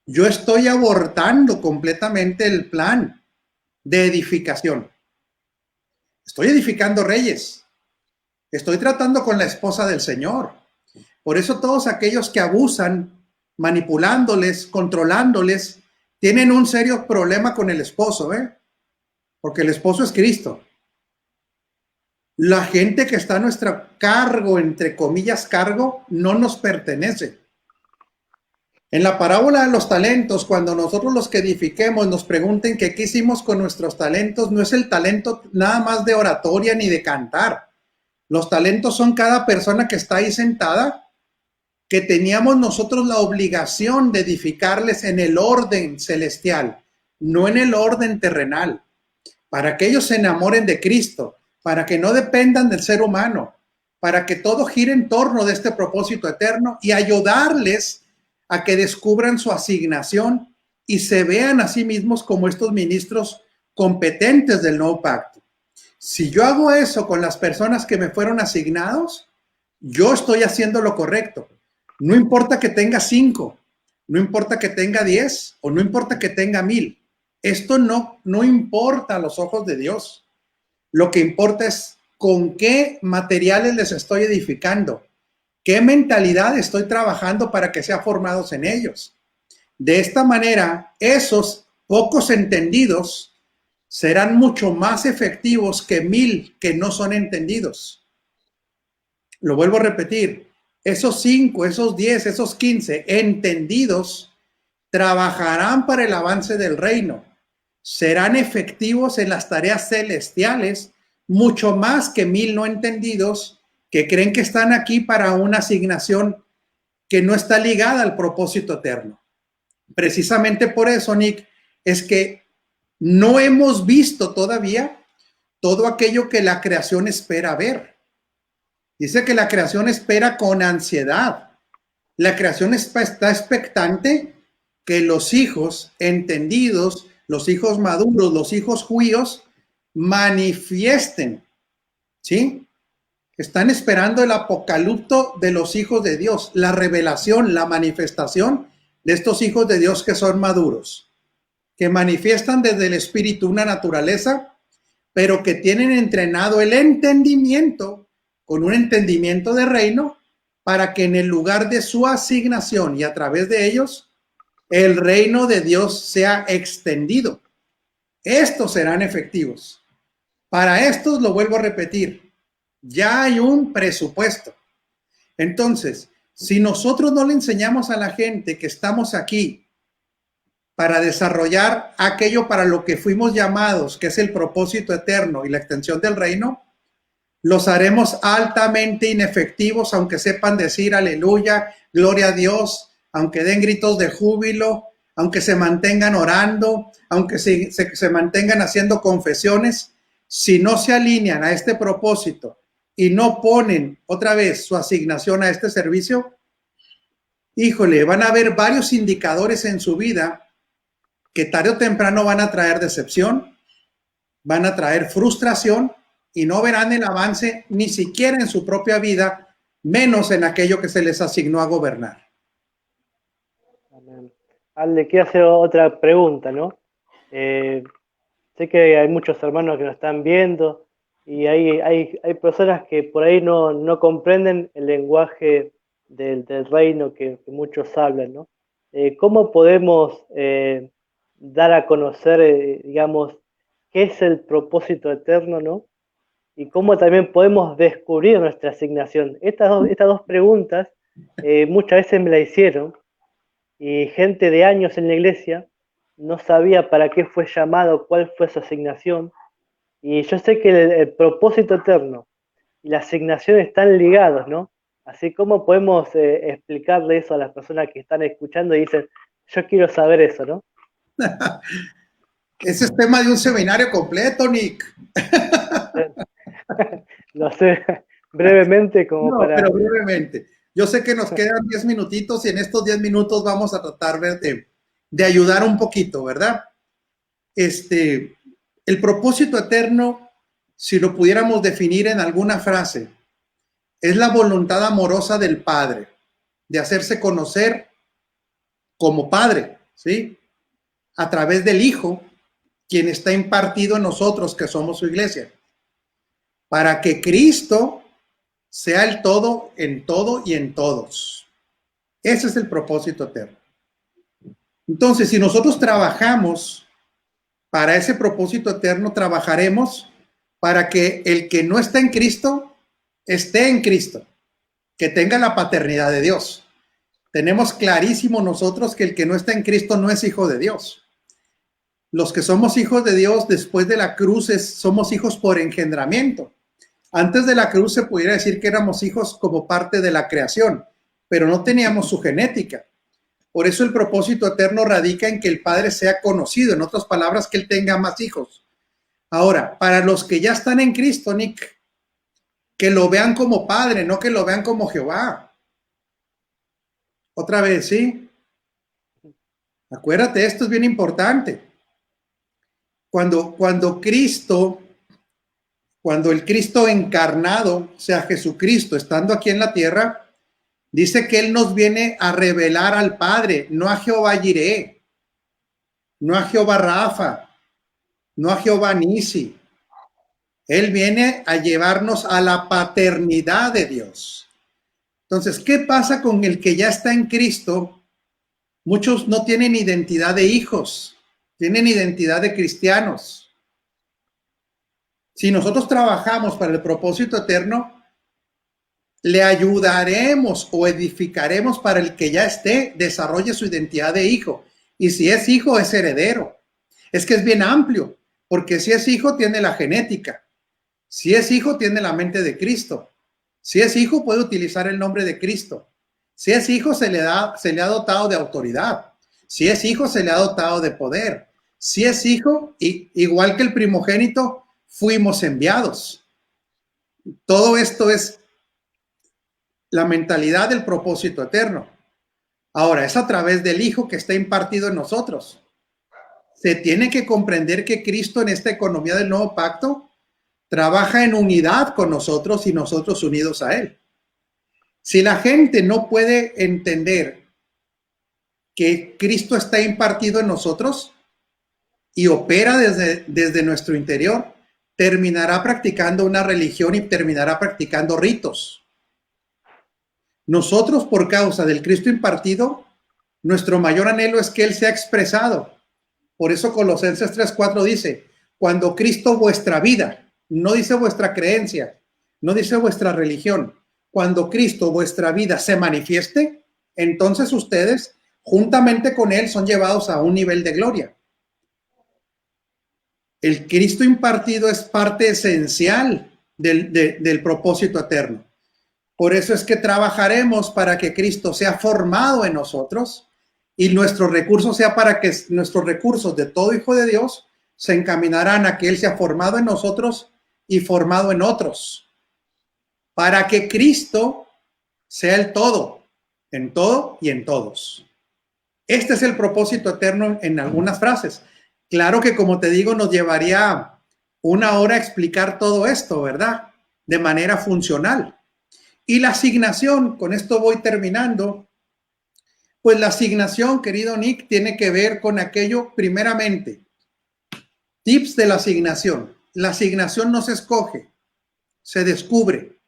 yo estoy abortando completamente el plan de edificación. Estoy edificando reyes. Estoy tratando con la esposa del Señor. Por eso todos aquellos que abusan, manipulándoles, controlándoles, tienen un serio problema con el esposo, porque el esposo es Cristo. La gente que está a nuestro cargo, entre comillas, cargo, no nos pertenece. En la parábola de los talentos, cuando nosotros los que edifiquemos nos pregunten qué hicimos con nuestros talentos, no es el talento nada más de oratoria ni de cantar. Los talentos son cada persona que está ahí sentada, que teníamos nosotros la obligación de edificarles en el orden celestial, no en el orden terrenal, para que ellos se enamoren de Cristo, para que no dependan del ser humano, para que todo gire en torno de este propósito eterno y ayudarles a que descubran su asignación y se vean a sí mismos como estos ministros competentes del nuevo pacto. Si yo hago eso con las personas que me fueron asignados, yo estoy haciendo lo correcto. No importa que tenga 5, no importa que tenga 10 o no importa que tenga 1000. Esto no importa a los ojos de Dios. Lo que importa es con qué materiales les estoy edificando, qué mentalidad estoy trabajando para que sean formados en ellos. De esta manera, esos pocos entendidos serán mucho más efectivos que 1000 que no son entendidos. Lo vuelvo a repetir. Esos 5, esos 10, esos 15 entendidos trabajarán para el avance del reino. Serán efectivos en las tareas celestiales mucho más que 1000 no entendidos que creen que están aquí para una asignación que no está ligada al propósito eterno. Precisamente por eso, Nick, es que no hemos visto todavía todo aquello que la creación espera ver. Dice que la creación espera con ansiedad. La creación está expectante que los hijos entendidos, los hijos maduros, los hijos judíos manifiesten, ¿sí? Están esperando el apocalipto de los hijos de Dios, la revelación, la manifestación de estos hijos de Dios que son maduros, que manifiestan desde el espíritu una naturaleza, pero que tienen entrenado el entendimiento con un entendimiento de reino para que en el lugar de su asignación y a través de ellos, el reino de Dios sea extendido. Estos serán efectivos. Para estos, lo vuelvo a repetir, ya hay un presupuesto. Entonces, si nosotros no le enseñamos a la gente que estamos aquí para desarrollar aquello para lo que fuimos llamados, que es el propósito eterno y la extensión del reino, los haremos altamente inefectivos, aunque sepan decir aleluya, gloria a Dios, aunque den gritos de júbilo, aunque se mantengan orando, aunque se mantengan haciendo confesiones. Si no se alinean a este propósito y no ponen otra vez su asignación a este servicio, híjole, van a haber varios indicadores en su vida que tarde o temprano van a traer decepción, van a traer frustración y no verán el avance ni siquiera en su propia vida, menos en aquello que se les asignó a gobernar. Amén. Le quiero hacer otra pregunta, ¿no? Sé que hay muchos hermanos que nos están viendo y hay personas que por ahí no comprenden el lenguaje del reino que muchos hablan, ¿no? ¿Cómo podemos dar a conocer, digamos, qué es el propósito eterno, ¿no? Y cómo también podemos descubrir nuestra asignación. Estas dos preguntas muchas veces me la hicieron y gente de años en la iglesia no sabía para qué fue llamado, cuál fue su asignación. Y yo sé que el propósito eterno y la asignación están ligados, ¿no? Así como podemos explicarle eso a las personas que están escuchando y dicen, yo quiero saber eso, ¿no? Ese es tema de un seminario completo, Nick. No sé, brevemente como No, pero para... brevemente. Yo sé que nos quedan 10 minutitos y en estos 10 minutos vamos a tratar de ayudar un poquito, ¿verdad? El propósito eterno, si lo pudiéramos definir en alguna frase, es la voluntad amorosa del Padre de hacerse conocer como Padre, ¿sí? A través del Hijo, quien está impartido en nosotros, que somos su iglesia, para que Cristo sea el todo en todo y en todos. Ese es el propósito eterno. Entonces, si nosotros trabajamos para ese propósito eterno, trabajaremos para que el que no está en Cristo esté en Cristo, que tenga la paternidad de Dios. Tenemos clarísimo nosotros que el que no está en Cristo no es hijo de Dios. Los que somos hijos de Dios después de la cruz somos hijos por engendramiento. Antes de la cruz se pudiera decir que éramos hijos como parte de la creación, pero no teníamos su genética. Por eso el propósito eterno radica en que el Padre sea conocido, en otras palabras, que Él tenga más hijos. Ahora, para los que ya están en Cristo, Nick, que lo vean como Padre, no que lo vean como Jehová. Otra vez, ¿sí? Acuérdate, esto es bien importante. Cuando el Cristo encarnado, o sea, Jesucristo, estando aquí en la tierra, dice que Él nos viene a revelar al Padre, no a Jehová Jireh, no a Jehová Rafa, no a Jehová Nisi. Él viene a llevarnos a la paternidad de Dios. Entonces, ¿qué pasa con el que ya está en Cristo? Muchos no tienen identidad de hijos, tienen identidad de cristianos. Si nosotros trabajamos para el propósito eterno, le ayudaremos o edificaremos para el que ya esté, desarrolle su identidad de hijo. Y si es hijo, es heredero. Es que es bien amplio, porque si es hijo, tiene la genética. Si es hijo, tiene la mente de Cristo. Si es hijo, puede utilizar el nombre de Cristo. Si es hijo, se le ha dotado de autoridad. Si es hijo, se le ha dotado de poder. Si es hijo, igual que el primogénito, fuimos enviados. Todo esto es la mentalidad del propósito eterno. Ahora, es a través del Hijo que está impartido en nosotros. Se tiene que comprender que Cristo en esta economía del nuevo pacto trabaja en unidad con nosotros y nosotros unidos a Él. Si la gente no puede entender que Cristo está impartido en nosotros y opera desde nuestro interior, terminará practicando una religión y terminará practicando ritos. Nosotros, por causa del Cristo impartido, nuestro mayor anhelo es que Él sea expresado. Por eso Colosenses 3:4 dice, cuando Cristo vuestra vida, no dice vuestra creencia, no dice vuestra religión, cuando Cristo vuestra vida se manifieste, entonces ustedes, juntamente con Él, son llevados a un nivel de gloria. El Cristo impartido es parte esencial del propósito eterno. Por eso es que trabajaremos para que Cristo sea formado en nosotros y nuestros recursos sea para que nuestros recursos de todo hijo de Dios se encaminarán a que Él sea formado en nosotros y formado en otros. Para que Cristo sea el todo, en todo y en todos. Este es el propósito eterno en algunas frases. Claro que, como te digo, nos llevaría una hora explicar todo esto, ¿verdad? De manera funcional. Y la asignación, con esto voy terminando, pues la asignación, querido Nick, tiene que ver con aquello, primeramente, tips de la asignación. La asignación no se escoge, se descubre.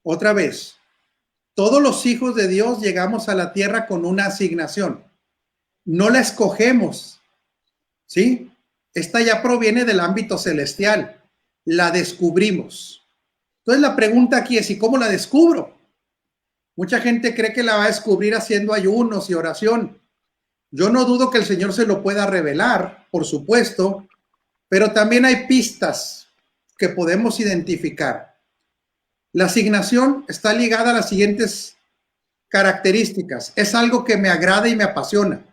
Otra vez, todos los hijos de Dios llegamos a la tierra con una asignación. No la escogemos, ¿sí? Esta ya proviene del ámbito celestial. La descubrimos. Entonces la pregunta aquí es, ¿y cómo la descubro? Mucha gente cree que la va a descubrir haciendo ayunos y oración. Yo no dudo que el Señor se lo pueda revelar, por supuesto, pero también hay pistas que podemos identificar. La asignación está ligada a las siguientes características. Es algo que me agrada y me apasiona.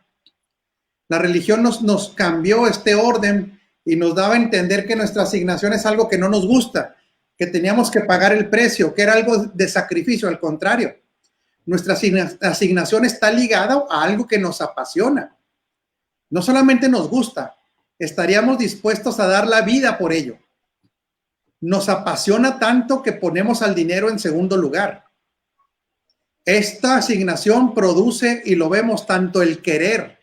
La religión nos cambió este orden y nos daba a entender que nuestra asignación es algo que no nos gusta, que teníamos que pagar el precio, que era algo de sacrificio. Al contrario, nuestra asignación está ligada a algo que nos apasiona. No solamente nos gusta, estaríamos dispuestos a dar la vida por ello. Nos apasiona tanto que ponemos al dinero en segundo lugar. Esta asignación produce, y lo vemos, tanto el querer.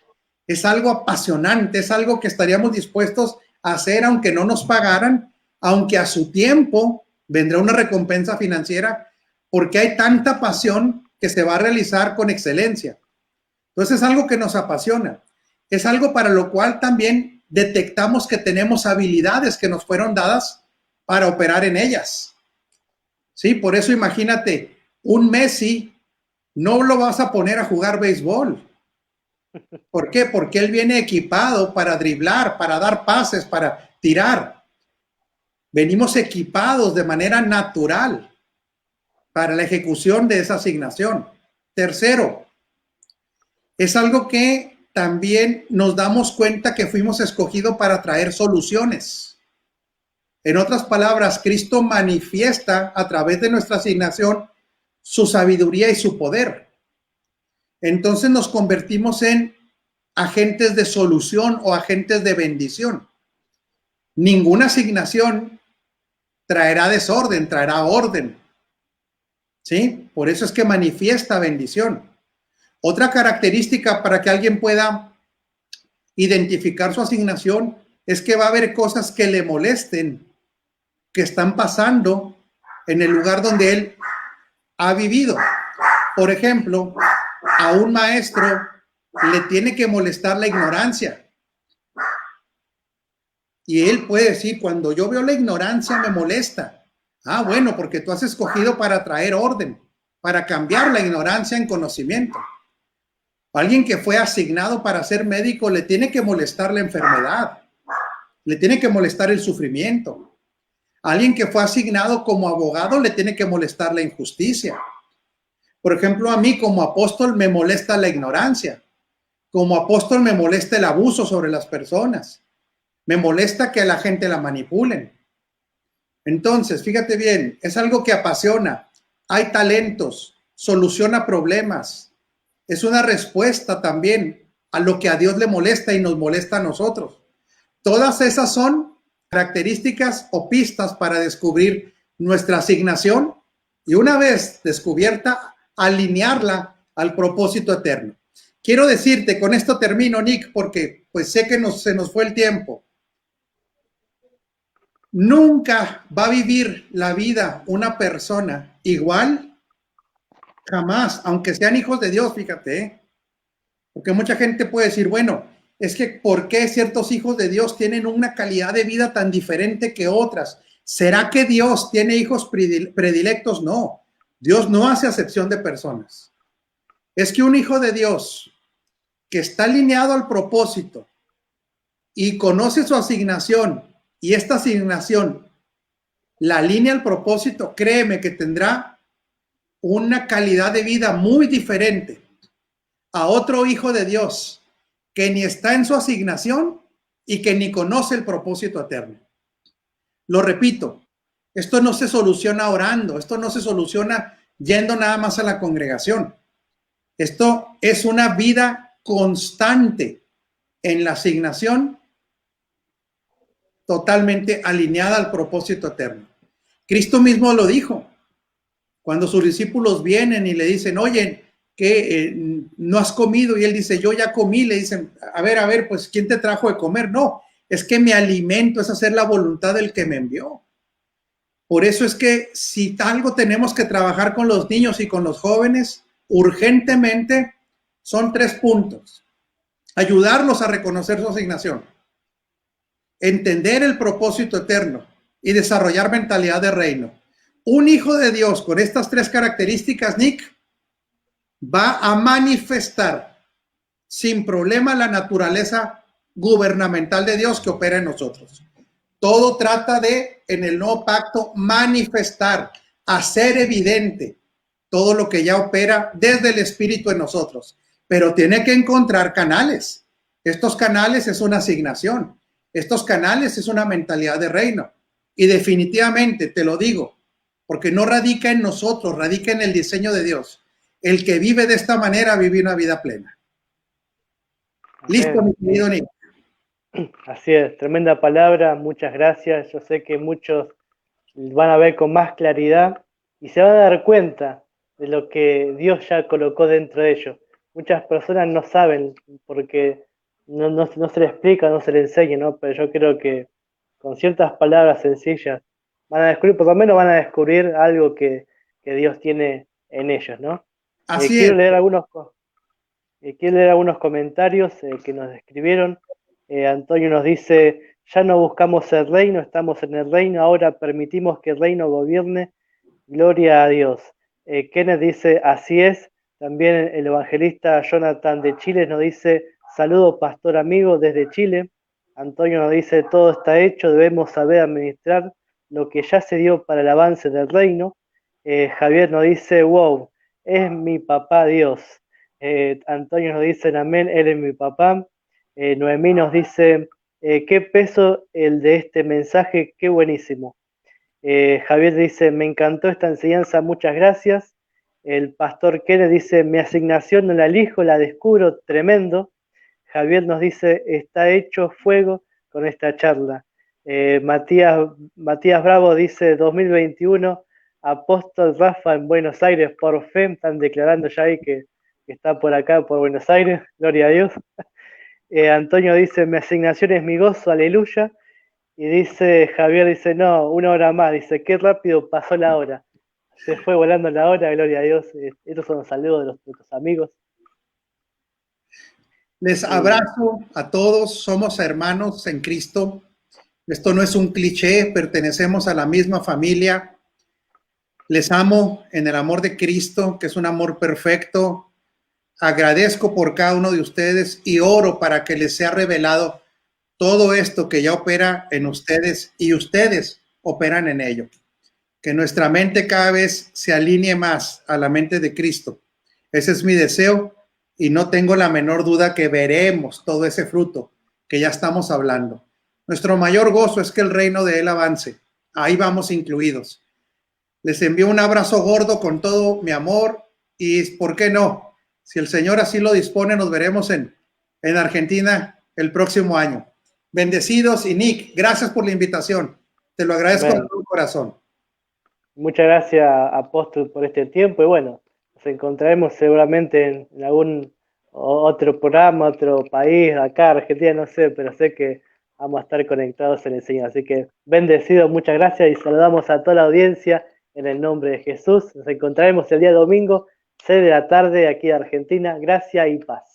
Es algo apasionante, es algo que estaríamos dispuestos a hacer aunque no nos pagaran, aunque a su tiempo vendrá una recompensa financiera, porque hay tanta pasión que se va a realizar con excelencia. Entonces es algo que nos apasiona. Es algo para lo cual también detectamos que tenemos habilidades que nos fueron dadas para operar en ellas. Sí, por eso imagínate, un Messi no lo vas a poner a jugar béisbol. ¿Por qué? Porque él viene equipado para driblar, para dar pases, para tirar. Venimos equipados de manera natural para la ejecución de esa asignación. Tercero, es algo que también nos damos cuenta que fuimos escogidos para traer soluciones. En otras palabras, Cristo manifiesta a través de nuestra asignación su sabiduría y su poder. Entonces nos convertimos en agentes de solución o agentes de bendición. Ninguna asignación traerá desorden, traerá orden. ¿Sí? Por eso es que manifiesta bendición. Otra característica para que alguien pueda identificar su asignación es que va a haber cosas que le molesten, que están pasando en el lugar donde él ha vivido. Por ejemplo, a un maestro le tiene que molestar la ignorancia. Y él puede decir, cuando yo veo la ignorancia me molesta. Ah, bueno, porque tú has escogido para traer orden, para cambiar la ignorancia en conocimiento. Alguien que fue asignado para ser médico le tiene que molestar la enfermedad, le tiene que molestar el sufrimiento. Alguien que fue asignado como abogado le tiene que molestar la injusticia. Por ejemplo, a mí como apóstol me molesta la ignorancia. Como apóstol me molesta el abuso sobre las personas. Me molesta que a la gente la manipulen. Entonces, fíjate bien, es algo que apasiona. Hay talentos, soluciona problemas. Es una respuesta también a lo que a Dios le molesta y nos molesta a nosotros. Todas esas son características o pistas para descubrir nuestra asignación y una vez descubierta, alinearla al propósito eterno. Quiero decirte, con esto termino, Nick, porque pues sé que se nos fue el tiempo. Nunca va a vivir la vida una persona igual, jamás, aunque sean hijos de Dios, fíjate, porque mucha gente puede decir, bueno, es que ¿por qué ciertos hijos de Dios tienen una calidad de vida tan diferente que otras? ¿Será que Dios tiene hijos predilectos? No, Dios no hace acepción de personas. Es que un hijo de Dios que está alineado al propósito y conoce su asignación y esta asignación la alinea al propósito, créeme que tendrá una calidad de vida muy diferente a otro hijo de Dios que ni está en su asignación y que ni conoce el propósito eterno. Lo repito, esto no se soluciona orando, esto no se soluciona yendo nada más a la congregación. Esto es una vida constante en la asignación, totalmente alineada al propósito eterno. Cristo mismo lo dijo. Cuando sus discípulos vienen y le dicen, oye, que no has comido, y él dice, yo ya comí, le dicen, a ver, pues ¿quién te trajo de comer? No, es que mi alimento es hacer la voluntad del que me envió. Por eso es que si algo tenemos que trabajar con los niños y con los jóvenes urgentemente, son 3 puntos. Ayudarlos a reconocer su asignación, entender el propósito eterno y desarrollar mentalidad de reino. Un hijo de Dios con estas 3 características, Nick, va a manifestar sin problema la naturaleza gubernamental de Dios que opera en nosotros. Todo trata de, en el nuevo pacto, manifestar, hacer evidente todo lo que ya opera desde el Espíritu en nosotros. Pero tiene que encontrar canales. Estos canales es una asignación. Estos canales es una mentalidad de reino. Y definitivamente, te lo digo, porque no radica en nosotros, radica en el diseño de Dios. El que vive de esta manera vive una vida plena. Listo, mi querido Nick. Así es, tremenda palabra, muchas gracias. Yo sé que muchos van a ver con más claridad y se van a dar cuenta de lo que Dios ya colocó dentro de ellos. Muchas personas no saben porque no se les explica, no se les enseña, ¿no? Pero yo creo que con ciertas palabras sencillas van a descubrir, por lo menos van a descubrir algo que Dios tiene en ellos, ¿no? Así quiero es. leer quiero leer algunos comentarios que nos escribieron. Antonio nos dice, ya no buscamos el reino, estamos en el reino, ahora permitimos que el reino gobierne, gloria a Dios. Kenneth dice, así es. También el evangelista Jonathan de Chile nos dice, saludo pastor amigo desde Chile. Antonio nos dice, todo está hecho, debemos saber administrar lo que ya se dio para el avance del reino. Javier nos dice, wow, es mi papá Dios. Antonio nos dice, amén, él es mi papá. Noemí nos dice, qué peso el de este mensaje, qué buenísimo. Javier dice, me encantó esta enseñanza, muchas gracias. El pastor Kenneth dice, mi asignación no la elijo, la descubro, tremendo. Javier nos dice, está hecho fuego con esta charla. Matías Bravo dice, 2021, Apóstol Rafa en Buenos Aires, por fe, están declarando ya ahí que está por acá, por Buenos Aires, gloria a Dios. Antonio dice, mi asignación es mi gozo, aleluya. Y dice, Javier dice, no, una hora más. Dice, qué rápido pasó la hora. Se fue volando la hora, gloria a Dios. Estos son los saludos de nuestros amigos. Les abrazo a todos, somos hermanos en Cristo. Esto no es un cliché, pertenecemos a la misma familia. Les amo en el amor de Cristo, que es un amor perfecto. Agradezco por cada uno de ustedes y oro para que les sea revelado todo esto que ya opera en ustedes y ustedes operan en ello. Que nuestra mente cada vez se alinee más a la mente de Cristo. Ese es mi deseo y no tengo la menor duda que veremos todo ese fruto que ya estamos hablando. Nuestro mayor gozo es que el reino de Él avance. Ahí vamos incluidos. Les envío un abrazo gordo con todo mi amor y, ¿por qué no? Si el Señor así lo dispone, nos veremos en Argentina el próximo año. Bendecidos. Y Nick, gracias por la invitación. Te lo agradezco de todo corazón. Muchas gracias, Apóstol, por este tiempo. Y bueno, nos encontraremos seguramente en algún otro programa, otro país, acá, Argentina, no sé, pero sé que vamos a estar conectados en el Señor. Así que bendecidos, muchas gracias y saludamos a toda la audiencia en el nombre de Jesús. Nos encontraremos el día domingo, 6 de la tarde, aquí en Argentina. Gracias y paz.